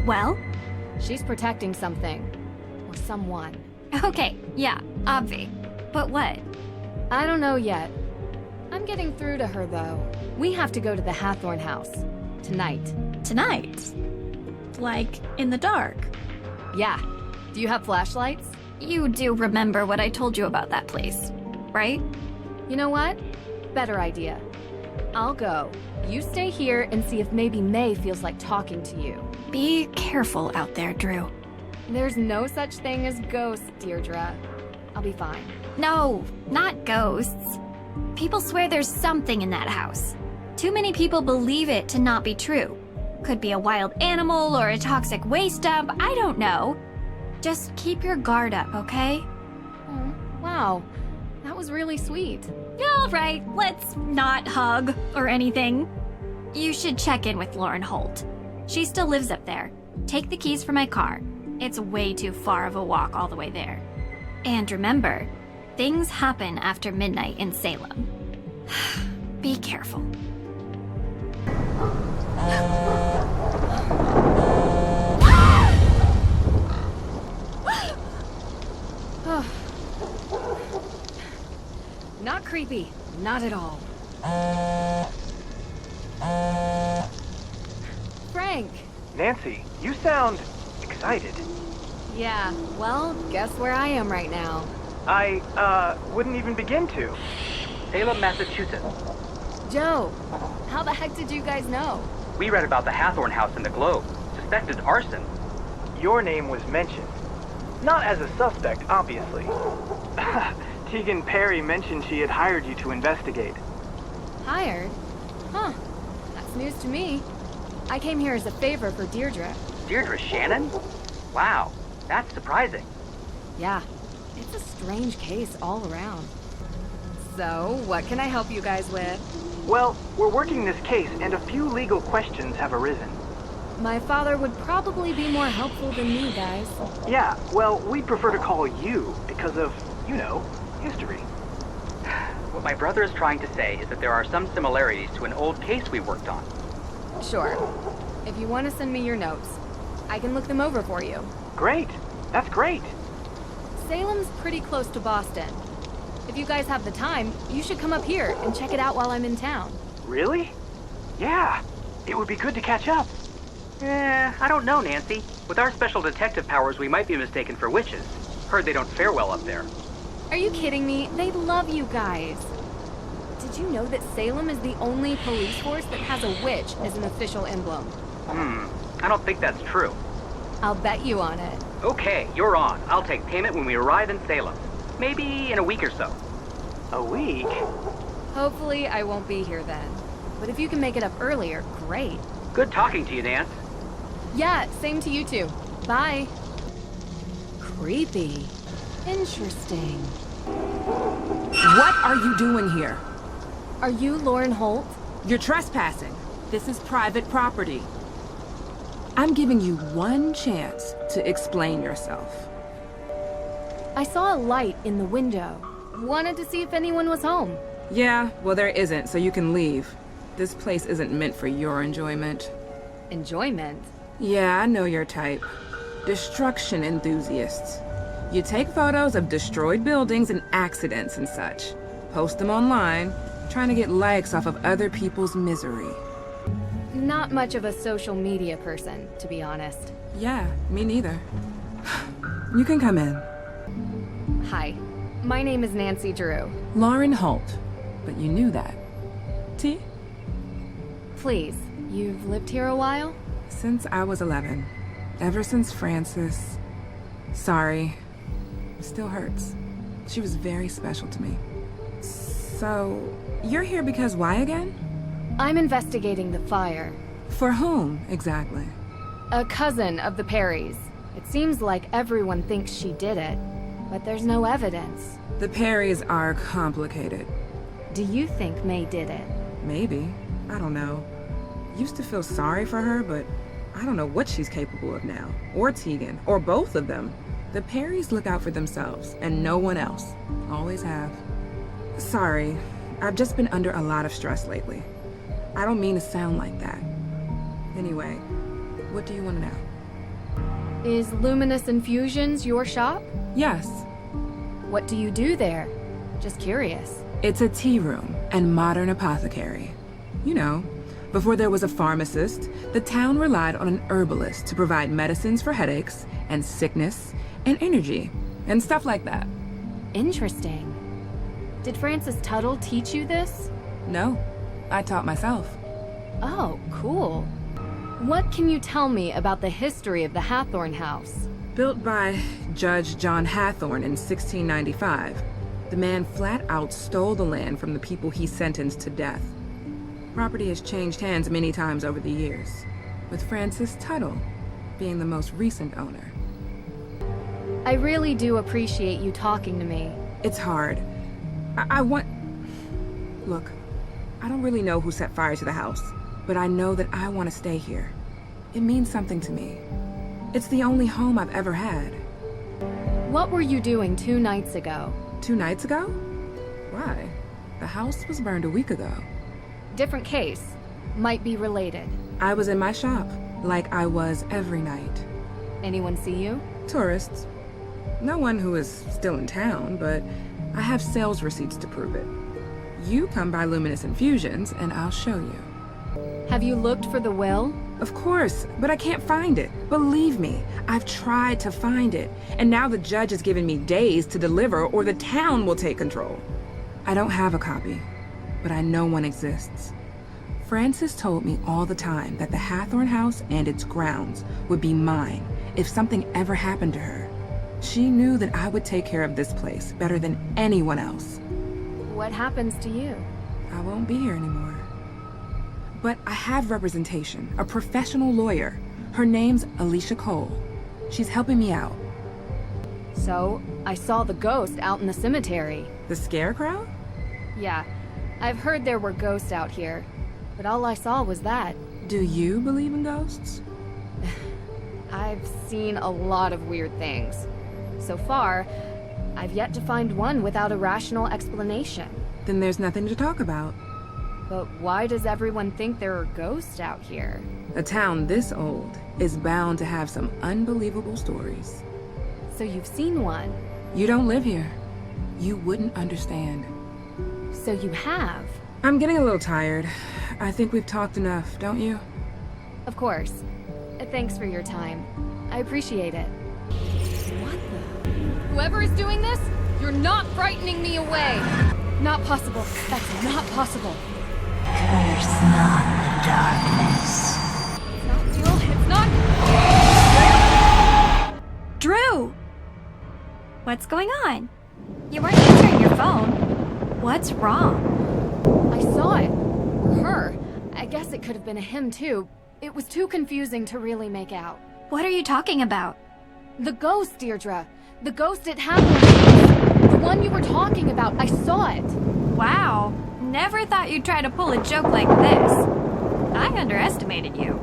Well? She's protecting something. Or someone. Okay, yeah, obvi. But what? I don't know yet. I'm getting through to her, though. We have to go to the Hathorn house. Tonight. Tonight? Like, in the dark? Yeah. Do you have flashlights? You do remember what I told you about that place, right? You know what? Better idea. I'll go. You stay here and see if maybe May feels like talking to you. Be careful out there, Drew. There's no such thing as ghosts, Deirdre. I'll be fine. No, not ghosts. People swear there's something in that house. Too many people believe it to not be true. Could be a wild animal or a toxic waste dump, I don't know. Just keep your guard up, okay? Oh, wow. That was really sweet. All right, let's not hug or anything. You should check in with Lauren Holt. She still lives up there. Take the keys for my car. It's way too far of a walk all the way there. And remember, things happen after midnight in Salem. Be careful. Not creepy. Not at all. Frank! Nancy, you sound excited. Yeah, well, guess where I am right now. I, wouldn't even begin to. Salem, Massachusetts. Joe, how the heck did you guys know? We read about the Hathorn house in the Globe. Suspected arson. Your name was mentioned. Not as a suspect, obviously. Tegan Perry mentioned she had hired you to investigate. Hired? Huh. That's news to me. I came here as a favor for Deirdre. Deirdre Shannon? Wow, that's surprising. Yeah, it's a strange case all around. So, what can I help you guys with? Well, we're working this case and a few legal questions have arisen. My father would probably be more helpful than me, guys. Yeah, well, we'd prefer to call you because of, you know, history. What my brother is trying to say is that there are some similarities to an old case we worked on. Sure. If you want to send me your notes, I can look them over for you. Great. That's great. Salem's pretty close to Boston. If you guys have the time, you should come up here and check it out while I'm in town. Really? Yeah. It would be good to catch up. I don't know, Nancy. With our special detective powers, we might be mistaken for witches. Heard they don't fare well up there. Are you kidding me? They love you guys. Did you know that Salem is the only police force that has a witch as an official emblem? I don't think that's true. I'll bet you on it. Okay, you're on. I'll take payment when we arrive in Salem. Maybe in a week or so. A week? Hopefully I won't be here then. But if you can make it up earlier, great. Good talking to you, Nance. Yeah, same to you too. Bye. Creepy. Interesting. What are you doing here? Are you Lauren Holt? You're trespassing. This is private property. I'm giving you one chance to explain yourself. I saw a light in the window. Wanted to see if anyone was home. Yeah, well there isn't, so you can leave. This place isn't meant for your enjoyment. Enjoyment? Yeah, I know your type. Destruction enthusiasts. You take photos of destroyed buildings and accidents and such. Post them online, trying to get likes off of other people's misery. Not much of a social media person, to be honest. Yeah, me neither. You can come in. Hi, my name is Nancy Drew. Lauren Holt, but you knew that. T? Please, you've lived here a while? Since I was 11. Ever since Frances. Sorry. Still hurts. She was very special to me. So, you're here because why again? I'm investigating the fire. For whom, exactly? A cousin of the Perrys. It seems like everyone thinks she did it, but there's no evidence. The Perrys are complicated. Do you think May did it? Maybe. I don't know. Used to feel sorry for her, but I don't know what she's capable of now. Or Tegan. Or both of them. The Perrys look out for themselves, and no one else. Always have. Sorry. I've just been under a lot of stress lately. I don't mean to sound like that. Anyway, what do you want to know? Is Luminous Infusions your shop? Yes, What do you do there? Just curious. it's a tea room and modern apothecary. You know, before there was a pharmacist, the town relied on an herbalist to provide medicines for headaches and sickness and energy and stuff like that. Interesting. Did Francis Tuttle teach you this? No, I taught myself. Oh, cool. What can you tell me about the history of the Hathorn House? Built by Judge John Hathorn in 1695, the man flat out stole the land from the people he sentenced to death. Property has changed hands many times over the years, with Francis Tuttle being the most recent owner. I really do appreciate you talking to me. It's hard. Look, I don't really know who set fire to the house, but I know that I want to stay here. It means something to me. It's the only home I've ever had. What were you doing 2 nights ago? 2 nights ago? Why? The house was burned a week ago. Different case. Might be related. I was in my shop, like I was every night. Anyone see you? Tourists. No one who is still in town, but I have sales receipts to prove it. You come by Luminous Infusions, and I'll show you. Have you looked for the will? Of course, but I can't find it. Believe me, I've tried to find it, and now the judge has given me days to deliver or the town will take control. I don't have a copy, but I know one exists. Frances told me all the time that the Hathorn House and its grounds would be mine if something ever happened to her. She knew that I would take care of this place better than anyone else. What happens to you? I won't be here anymore. But I have representation, a professional lawyer. Her name's Alicia Cole. She's helping me out. So, I saw the ghost out in the cemetery. The scarecrow? Yeah, I've heard there were ghosts out here, but all I saw was that. Do you believe in ghosts? I've seen a lot of weird things. So far, I've yet to find one without a rational explanation. Then there's nothing to talk about. But why does everyone think there are ghosts out here? A town this old is bound to have some unbelievable stories. So you've seen one? You don't live here. You wouldn't understand. So you have? I'm getting a little tired. I think we've talked enough, don't you? Of course. Thanks for your time. I appreciate it. What the? Whoever is doing this, you're not frightening me away! Not possible. That's not possible. Curse not the darkness. It's not real. It's not... Drew! What's going on? You weren't answering your phone. What's wrong? I saw it. Or her. I guess it could have been a him too. It was too confusing to really make out. What are you talking about? The ghost, Deirdre. The ghost at Hathorn. The one you were talking about. I saw it. Wow. Never thought you'd try to pull a joke like this. I underestimated you.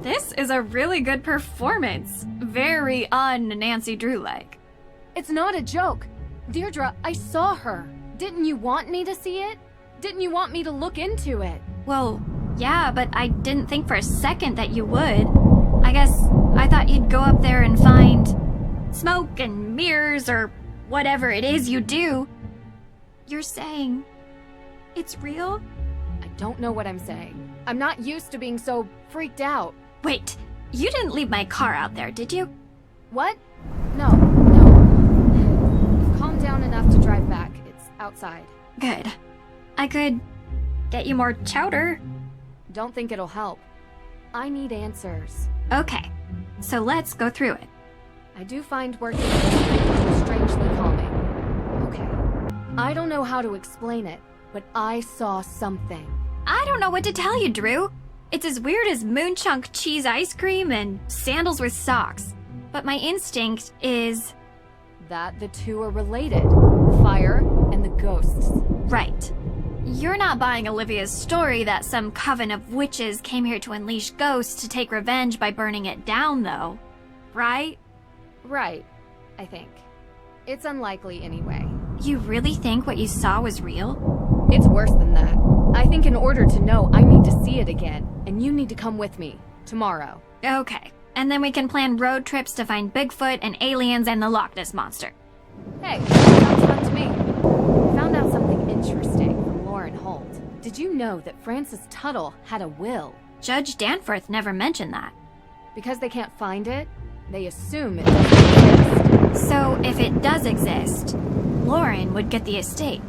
This is a really good performance. Very un-Nancy Drew-like. It's not a joke. Deirdre, I saw her. Didn't you want me to see it? Didn't you want me to look into it? Well, yeah, but I didn't think for a second that you would. I guess I thought you'd go up there and find smoke and mirrors or whatever it is you do. You're saying it's real? I don't know what I'm saying. I'm not used to being so freaked out. Wait, you didn't leave my car out there, did you? What? No. I've calmed down enough to drive back. It's outside. Good. I could get you more chowder. Don't think it'll help. I need answers. Okay, so let's go through it. I do find working with strangers strangely calming. Okay. I don't know how to explain it, but I saw something. I don't know what to tell you, Drew. It's as weird as moonchunk cheese ice cream and sandals with socks. But my instinct is... That the two are related. The fire and the ghosts. right. You're not buying Olivia's story that some coven of witches came here to unleash ghosts to take revenge by burning it down, though. Right? Right, I think. It's unlikely anyway. You really think what you saw was real? It's worse than that. I think in order to know, I need to see it again, and you need to come with me. Tomorrow. Okay. And then we can plan road trips to find Bigfoot and aliens and the Loch Ness Monster. Hey, sounds fun to me. I found out something interesting from Lauren Holt. Did you know that Francis Tuttle had a will? Judge Danforth never mentioned that. Because they can't find it, they assume it doesn't exist. So if it does exist, Lauren would get the estate.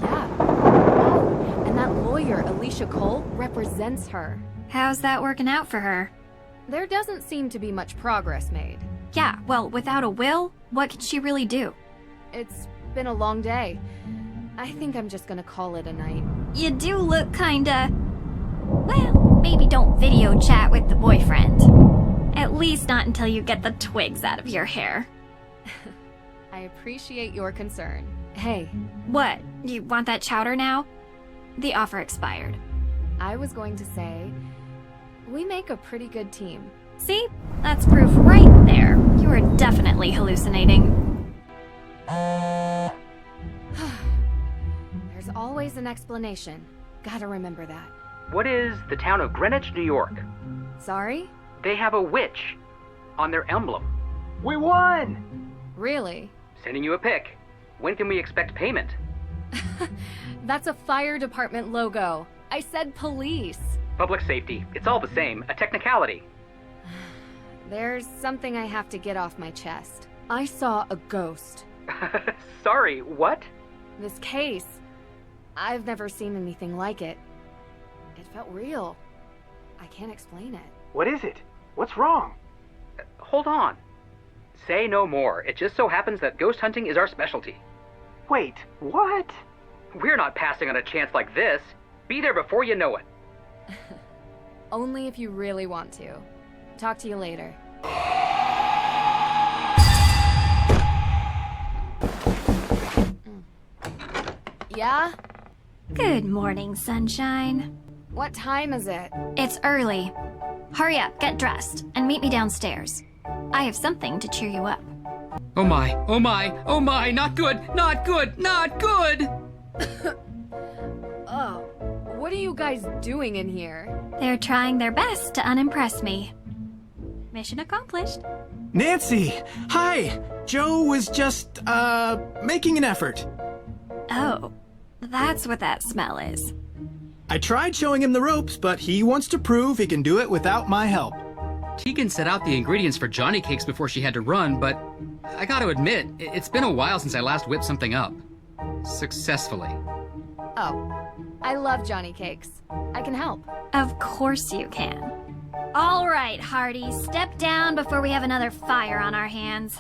Yeah. Oh, and that lawyer, Alicia Cole, represents her. How's that working out for her? There doesn't seem to be much progress made. Yeah, well, without a will, what can she really do? It's been a long day. I think I'm just gonna call it a night. You do look kinda... Well, maybe don't video chat with the boyfriend. At least not until you get the twigs out of your hair. I appreciate your concern. Hey, What? You want that chowder now? The offer expired. I was going to say, we make a pretty good team. See? That's proof right there. You are definitely hallucinating. There's always an explanation. Gotta remember that. What is the town of Greenwich, New York? Sorry? They have a witch on their emblem. We won! Really? Sending you a pic. When can we expect payment? That's a fire department logo. I said police. Public safety. It's all the same. A technicality. There's something I have to get off my chest. I saw a ghost. Sorry, what? This case. I've never seen anything like it. It felt real. I can't explain it. What is it? What's wrong? Hold on. Say no more. It just so happens that ghost hunting is our specialty. Wait, what? We're not passing on a chance like this. Be there before you know it. Only if you really want to. Talk to you later. Yeah? Good morning, sunshine. What time is it? It's early. Hurry up, get dressed, and meet me downstairs. I have something to cheer you up. Oh my, oh my, oh my, not good, not good, not good! Oh, what are you guys doing in here? They're trying their best to unimpress me. Mission accomplished. Nancy! Hi! Joe was just, making an effort. Oh, that's what that smell is. I tried showing him the ropes, but he wants to prove he can do it without my help. Tegan set out the ingredients for Johnny Cakes before she had to run, but I gotta admit, it's been a while since I last whipped something up. Successfully. Oh, I love Johnny Cakes. I can help. Of course you can. All right, Hardy, step down before we have another fire on our hands.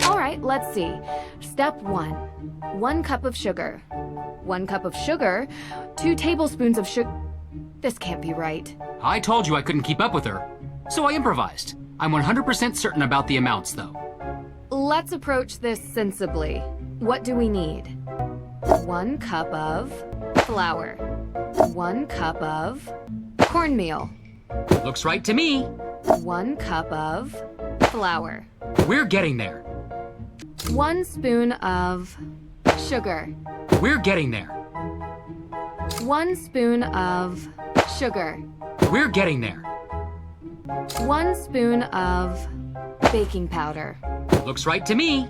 All right, let's see. Step 1. 1 cup of sugar. 1 cup of sugar. 2 tablespoons of sugar. This can't be right. I told you I couldn't keep up with her, so I improvised. I'm 100% certain about the amounts, though. Let's approach this sensibly. What do we need? 1 cup of flour. 1 cup of cornmeal. Looks right to me. 1 cup of flour. We're getting there. 1 spoon of sugar. We're getting there. 1 spoon of sugar. We're getting there. 1 spoon of baking powder. Looks right to me.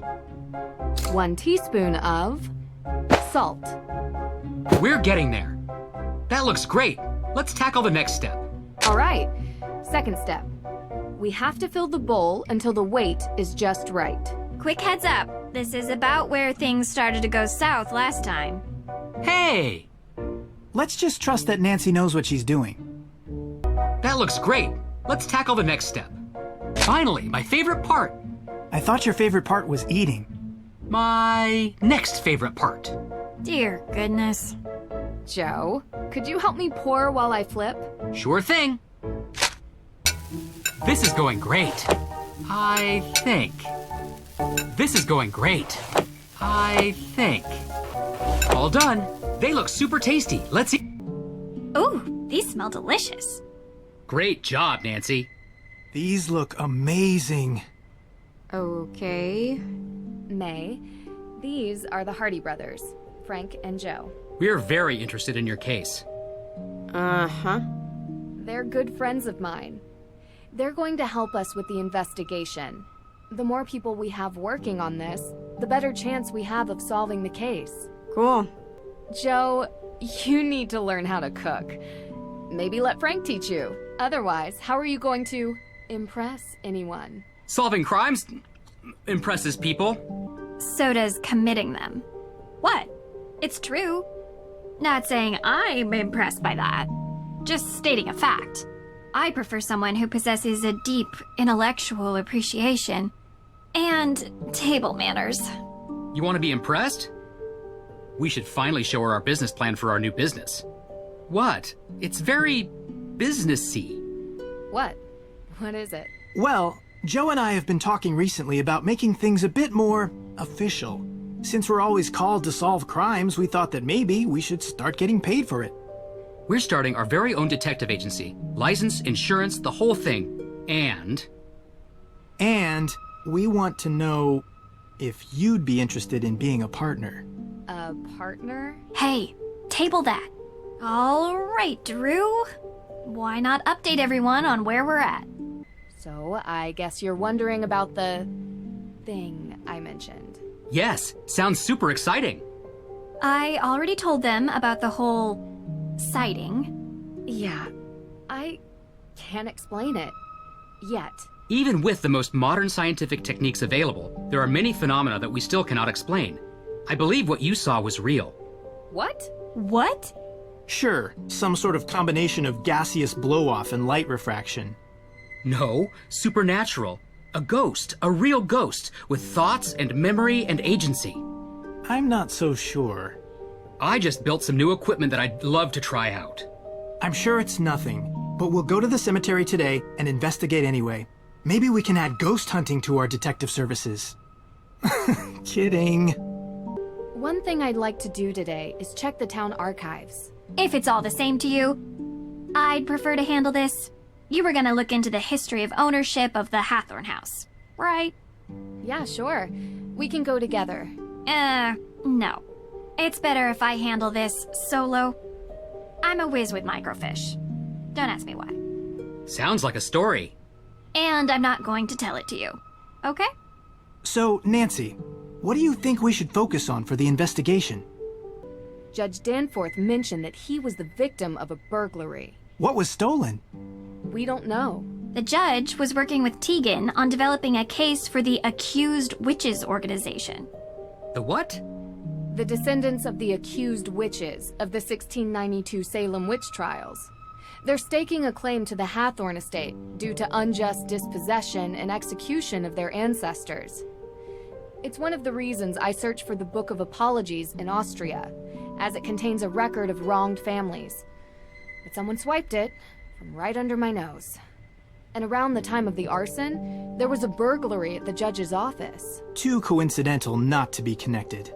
1 teaspoon of salt. We're getting there. That looks great. Let's tackle the next step. All right, second step. We have to fill the bowl until the weight is just right. Quick heads up, this is about where things started to go south last time. Hey! Let's just trust that Nancy knows what she's doing. That looks great. Let's tackle the next step. Finally, my favorite part. I thought your favorite part was eating. My next favorite part. Dear goodness. Joe, could you help me pour while I flip? Sure thing. This is going great. I think. This is going great. I think. All done. They look super tasty. Let's eat. Ooh, these smell delicious. Great job, Nancy. These look amazing. Okay. May, these are the Hardy brothers, Frank and Joe. We're very interested in your case. They're good friends of mine. They're going to help us with the investigation. The more people we have working on this, the better chance we have of solving the case. Cool. Joe, you need to learn how to cook. Maybe let Frank teach you. Otherwise, how are you going to impress anyone? Solving crimes impresses people. So does committing them. What? It's true. Not saying I'm impressed by that. Just stating a fact. I prefer someone who possesses a deep intellectual appreciation and table manners. You want to be impressed? We should finally show her our business plan for our new business. What? It's very businessy. What? What is it? Well, Joe and I have been talking recently about making things a bit more official. Since we're always called to solve crimes, we thought that maybe we should start getting paid for it. We're starting our very own detective agency. License, insurance, the whole thing. And we want to know if you'd be interested in being a partner. A partner? Hey, table that. All right, Drew. Why not update everyone on where we're at? So, I guess you're wondering about the thing I mentioned. yes, sounds super exciting. I already told them about the whole sighting. Yeah, I can't explain it. Yet. Even with the most modern scientific techniques available, there are many phenomena that we still cannot explain. I believe what you saw was real. What? What? Sure, some sort of combination of gaseous blow-off and light refraction. No, supernatural. A ghost, a real ghost, with thoughts and memory and agency. I'm not so sure. I just built some new equipment that I'd love to try out. I'm sure it's nothing, but we'll go to the cemetery today and investigate anyway. Maybe we can add ghost hunting to our detective services. Kidding. One thing I'd like to do today is check the town archives. If it's all the same to you, I'd prefer to handle this. You were gonna look into the history of ownership of the Hathorn house, right? Yeah, sure. We can go together. No. It's better if I handle this solo. I'm a whiz with microfiche. Don't ask me why. Sounds like a story. And I'm not going to tell it to you. Okay? So, Nancy, what do you think we should focus on for the investigation? Judge Danforth mentioned that he was the victim of a burglary. What was stolen? We don't know. The judge was working with Tegan on developing a case for the Accused Witches organization. The what? The descendants of the accused witches of the 1692 Salem witch trials. They're staking a claim to the Hathorn estate due to unjust dispossession and execution of their ancestors. It's one of the reasons I searched for the Book of Apologies in Austria, as it contains a record of wronged families. But someone swiped it from right under my nose. And around the time of the arson, there was a burglary at the judge's office. Too coincidental not to be connected.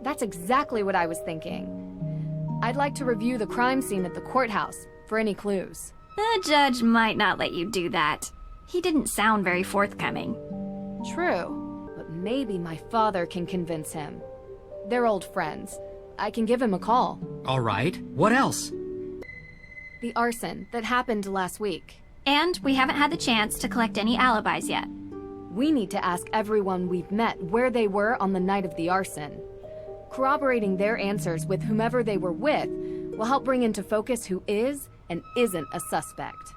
That's exactly what I was thinking. I'd like to review the crime scene at the courthouse for any clues. The judge might not let you do that. He didn't sound very forthcoming. True, but maybe my father can convince him. They're old friends. I can give him a call. All right, what else? The arson that happened last week. And we haven't had the chance to collect any alibis yet. We need to ask everyone we've met where they were on the night of the arson. Corroborating their answers with whomever they were with will help bring into focus who is and isn't a suspect.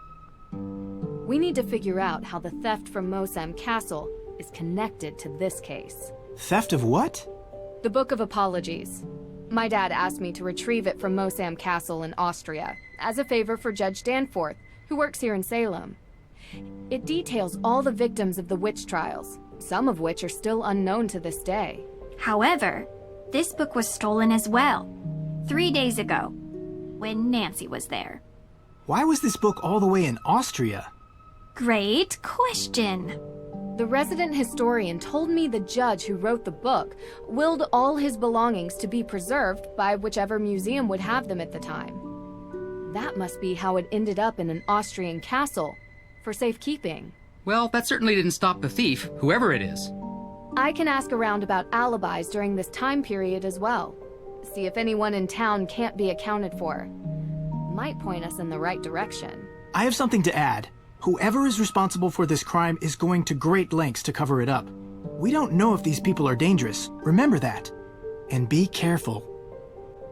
We need to figure out how the theft from Mosam Castle is connected to this case. Theft of what? The Book of Apologies. My dad asked me to retrieve it from Mosam Castle in Austria, as a favor for Judge Danforth, who works here in Salem. It details all the victims of the witch trials, some of which are still unknown to this day. However, this book was stolen as well, 3 days ago, when Nancy was there. Why was this book all the way in Austria? Great question. The resident historian told me the judge who wrote the book willed all his belongings to be preserved by whichever museum would have them at the time. That must be how it ended up in an Austrian castle, for safekeeping. Well, that certainly didn't stop the thief, whoever it is. I can ask around about alibis during this time period as well. See if anyone in town can't be accounted for. Might point us in the right direction. I have something to add. Whoever is responsible for this crime is going to great lengths to cover it up. We don't know if these people are dangerous. Remember that. And be careful.